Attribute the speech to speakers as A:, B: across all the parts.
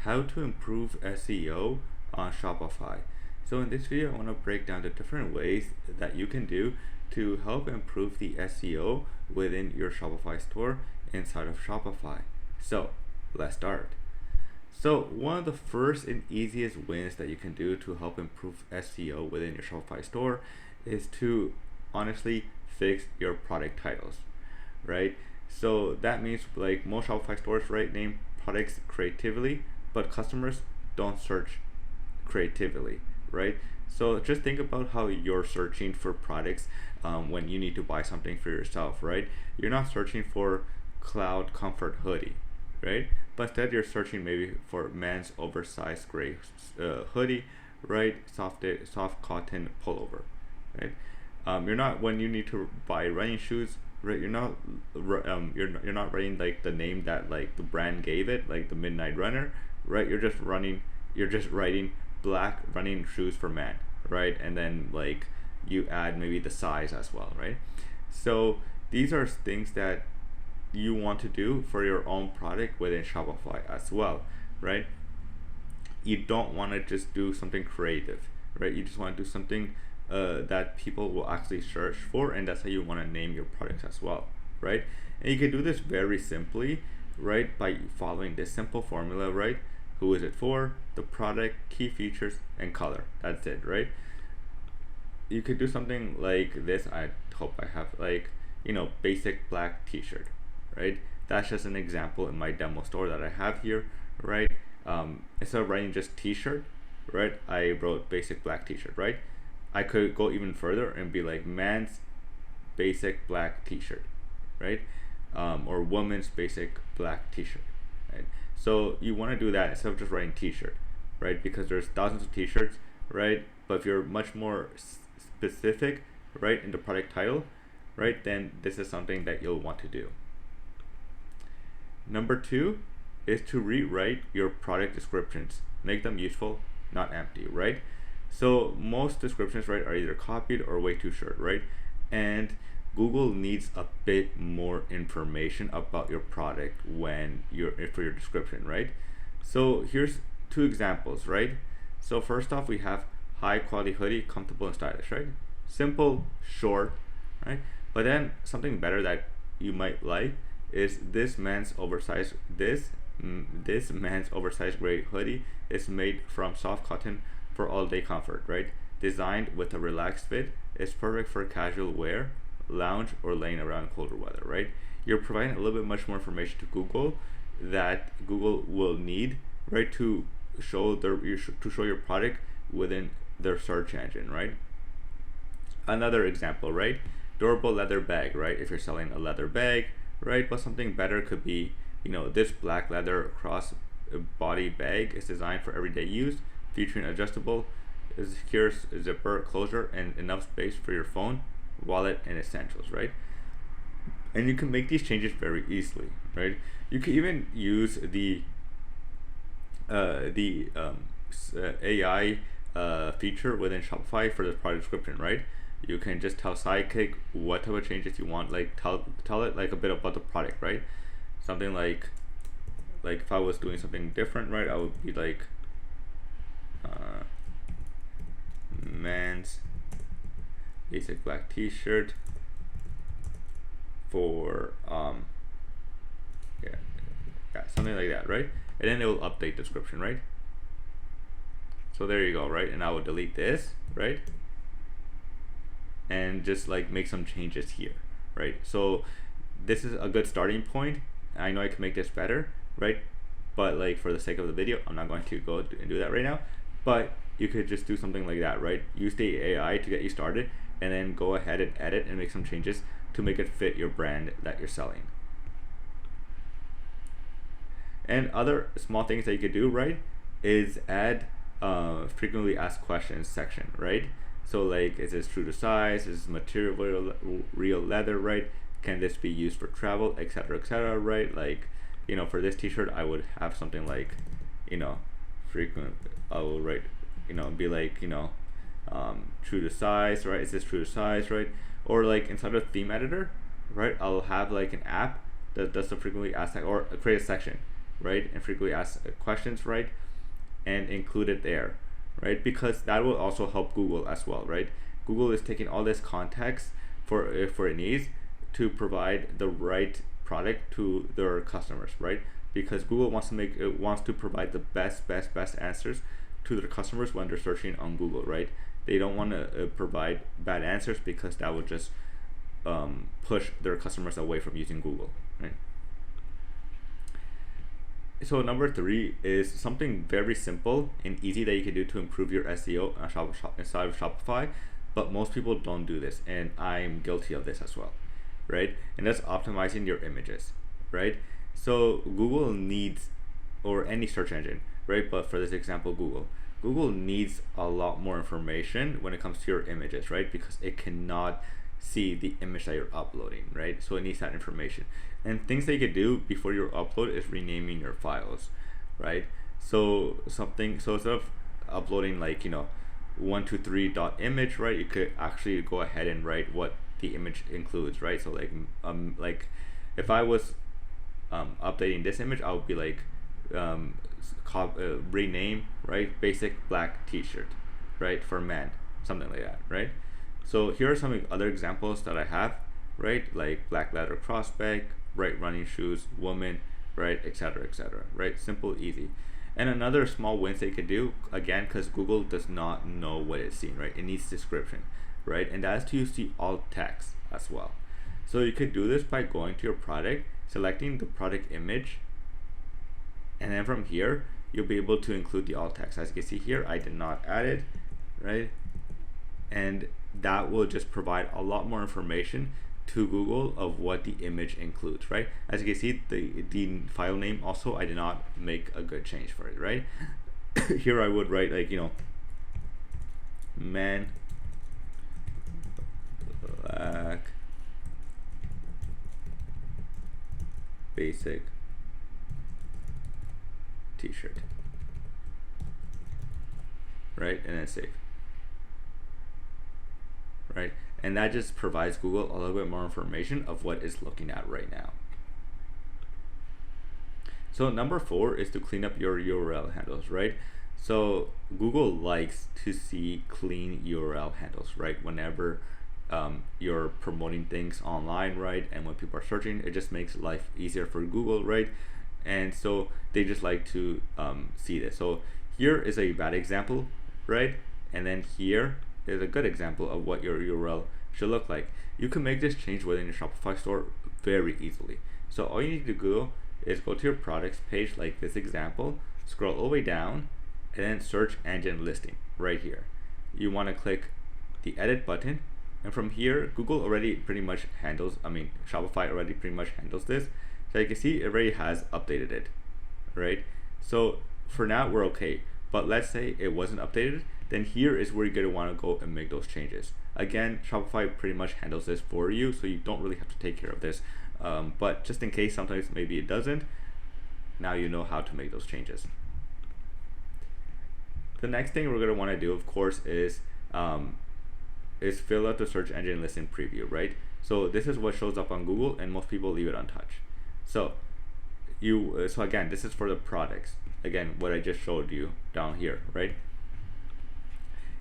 A: how to improve SEO on Shopify. So in this video, I want to break down the different ways that you can do to help improve the SEO within your Shopify store inside of Shopify. So let's start. So one of the first and easiest wins that you can do to help improve SEO within your Shopify store is to honestly fix your product titles, right? So that means like most Shopify stores, right, name products creatively, but customers don't search creatively, right? So just think about how you're searching for products when you need to buy something for yourself, right? You're not searching for cloud comfort hoodie, right? But instead you're searching maybe for men's oversized gray hoodie, right? Soft cotton pullover, right? You're not, when you need to buy running shoes, right? You're not writing like the name that like the brand gave it, like the Midnight Runner, right? You're just writing black running shoes for men, right? And then like you add maybe the size as well, right? So these are things that you want to do for your own product within Shopify as well, right? You don't want to just do something creative, right? You just want to do something that people will actually search for, and that's how you want to name your products as well, right? And you can do this very simply, right, by following this simple formula, right? Who is it for, the product, key features, and color. That's it, right? You could do something like this. I hope I have like, basic black t-shirt, right? That's just an example in my demo store that I have here, right? Instead of writing just t-shirt, right, I wrote basic black t-shirt, right? I could go even further and be like man's basic black t-shirt, right? Or woman's basic black t-shirt, right? So you want to do that instead of just writing t-shirt, right? Because there's thousands of t-shirts, right? But if you're much more specific, right, in the product title, right, then this is something that you'll want to do. Number 2 is to rewrite your product descriptions. Make them useful, not empty, right? So most descriptions, right, are either copied or way too short, right? And Google needs a bit more information about your product for your description, right? So here's 2 examples, right? So first off, we have high quality hoodie, comfortable and stylish, right? Simple, short, right? But then something better that you might like is this man's oversized gray hoodie is made from soft cotton for all day comfort, right? Designed with a relaxed fit, it's perfect for casual wear, lounge, or laying around colder weather, right? You're providing a little bit much more information to Google that Google will need, right, to show your product within their search engine, right? Another example, right? Durable leather bag, right? If you're selling a leather bag, right? But something better could be, this black leather cross body bag is designed for everyday use, featuring adjustable, secure zipper closure, and enough space for your phone, wallet, and essentials, right? And you can make these changes very easily, right? You can even use the AI feature within Shopify for the product description, right? You can just tell Sidekick what type of changes you want, like tell it like a bit about the product, right? Something like if I was doing something different, right, I would be like man's basic black t-shirt for something like that, right? And then it will update description, right? So there you go, right? And I will delete this, right? And just like make some changes here, right? So this is a good starting point. I know I can make this better, right? But like for the sake of the video, I'm not going to go and do that right now. But you could just do something like that, right? Use the AI to get you started, and then go ahead and edit and make some changes to make it fit your brand that you're selling. And other small things that you could do, right, is add frequently asked questions section, right? So like, is this true to size? Is this material real leather, right? Can this be used for travel, etc., right? Like, for this t-shirt, I would have something like, frequent, I will write, be like, true to size, right? Is this true to size, right? Or like inside of theme editor, right, I'll have like an app that does the frequently asked, or create a section, right, and frequently asked questions, right, and include it there, right, because that will also help Google as well, right? Google is taking all this context for it needs to provide the right product to their customers, right? Because Google wants to provide the best answers to their customers when they're searching on Google, right? They don't want to provide bad answers because that would just push their customers away from using Google, right? So number 3 is something very simple and easy that you can do to improve your SEO inside of Shopify, but most people don't do this, and I'm guilty of this as well, right? And that's optimizing your images, right? So Google needs, or any search engine, right? But for this example, Google needs a lot more information when it comes to your images, right? Because it cannot see the image that you're uploading, right? So it needs that information. And things that you could do before your upload is renaming your files, right? So instead of uploading like 123.image, right, you could actually go ahead and write what the image includes, right? So like if I was updating this image, I would be like rename, right, basic black t-shirt, right, for men, something like that, right? So here are some other examples that I have, right, like black leather crossbag, right, running shoes, woman, right, etc., right? Simple, easy. And another small wins they could do, again, because Google does not know what it's seeing, right? It needs description, right? And that's to use the alt text as well. So you could do this by going to your product, selecting the product image, and then from here you'll be able to include the alt text. As you can see here, I did not add it, right? And that will just provide a lot more information to Google of what the image includes, right? As you can see, the file name also, I did not make a good change for it, right? Here I would write like man black basic t-shirt, right, and then save, right? And that just provides Google a little bit more information of what it's looking at right now. So number 4 is to clean up your URL handles, right? So Google likes to see clean URL handles, right? Whenever you're promoting things online, right? And when people are searching, it just makes life easier for Google, right? And so they just like to see this. So here is a bad example, right? And then here is a good example of what your URL should look like. You can make this change within your Shopify store very easily. So all you need to do is go to your products page like this example, scroll all the way down, and then search engine listing right here. You want to click the edit button, and from here Google already pretty much handles, Shopify already pretty much handles this. So you can see it already has updated it, right? So for now we're okay, but let's say it wasn't updated, then here is where you're going to want to go and make those changes. Again, Shopify pretty much handles this for you, so you don't really have to take care of this. But just in case sometimes maybe it doesn't, now you know how to make those changes. The next thing we're going to want to do, of course, is fill out the search engine listing preview, right? So this is what shows up on Google, and most people leave it untouched. So again, this is for the products. Again, what I just showed you down here, right?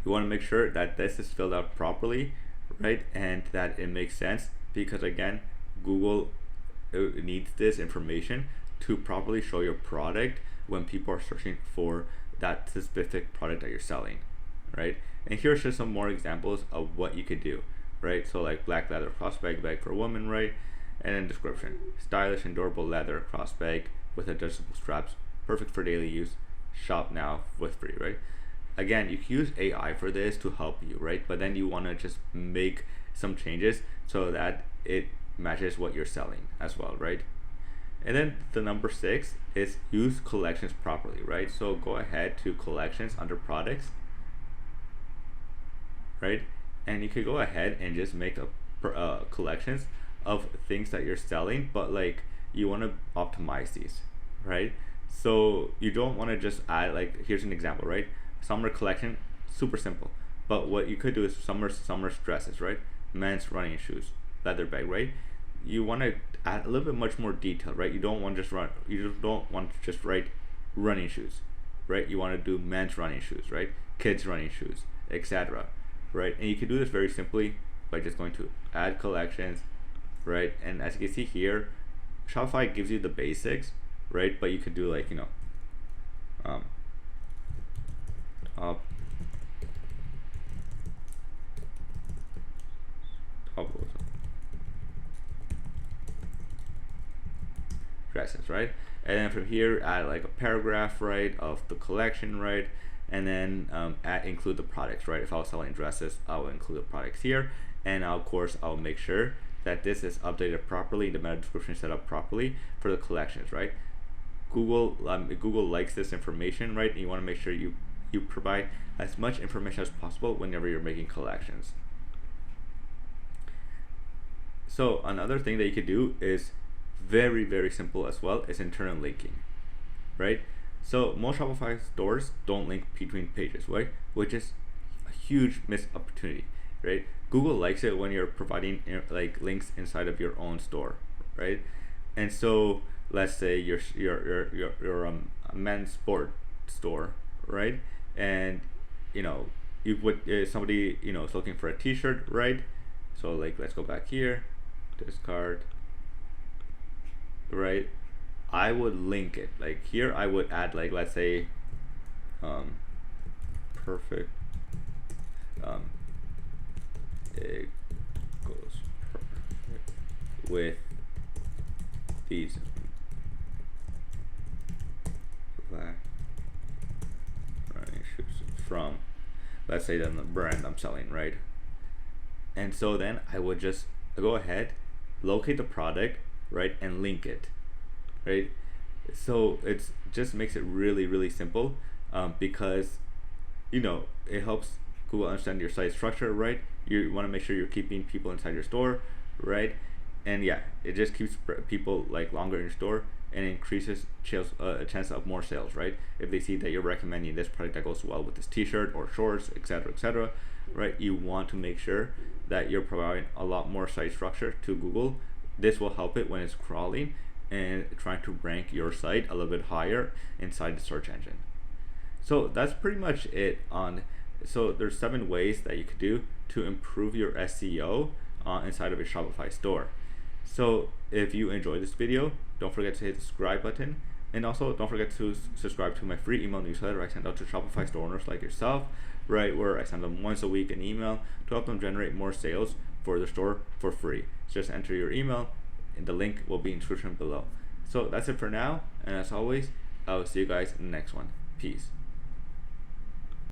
A: You want to make sure that this is filled out properly, right? And that it makes sense, because again, Google needs this information to properly show your product when people are searching for that specific product that you're selling, right? And here's just some more examples of what you could do, right? So like black leather crossbag bag for women, right? And then description: stylish and durable leather crossbag with adjustable straps, perfect for daily use. Shop now with free, right? Again, you can use AI for this to help you, right? But then you want to just make some changes so that it matches what you're selling as well, right? And then the number 6 is use collections properly, right? So go ahead to collections under products, right? And you could go ahead and just make a collections of things that you're selling, but like you want to optimize these, right? So you don't want to just add, like, here's an example, right? Summer collection, super simple. But what you could do is summer dresses, right? Men's running shoes, leather bag, right? you want to add a little bit much more detail, right? You don't want to just run. You just don't want to just write running shoes, right? You want to do men's running shoes, right? Kids running shoes, etc. Right? And you can do this very simply by just going to add collections, right? And as you can see here, Shopify gives you the basics, right? But you could do like, top dresses, right? And then from here, add like a paragraph, right, of the collection, right? And then include the products, right? If I was selling dresses, I will include the products here. And of course, I'll make sure that this is updated properly, the meta description set up properly for the collections, right? Google likes this information, right? And you want to make sure you provide as much information as possible whenever you're making collections. So another thing that you could do is very, very simple as well, is internal linking, right? So most Shopify stores don't link between pages, right? Which is a huge missed opportunity, right? Google likes it when you're providing like links inside of your own store, right? And so let's say you're a men's sport store, right? And you would somebody is looking for a t-shirt, right? So like let's go back here, discard, right? I would link it like here. I would add like, let's say perfect it goes perfect with these black running shoes from, let's say, then the brand I'm selling, right? And so then I would just go ahead, locate the product, right, and link it, right? So it's just makes it really, really simple, because it helps Google understand your site structure, right? You want to make sure you're keeping people inside your store, right? And yeah, it just keeps people like longer in your store and increases a chance of more sales, right? If they see that you're recommending this product that goes well with this t-shirt or shorts, etc., right? You want to make sure that you're providing a lot more site structure to Google. This will help it when it's crawling and trying to rank your site a little bit higher inside the search engine. So that's pretty much it so there's 7 ways that you could do to improve your SEO inside of a Shopify store. So if you enjoyed this video, don't forget to hit the subscribe button, and also don't forget to subscribe to my free email newsletter I send out to Shopify store owners like yourself, right, where I send them once a week an email to help them generate more sales for their store for free. So just enter your email and the link will be in the description below. So that's it for now, and as always, I'll see you guys in the next one. Peace.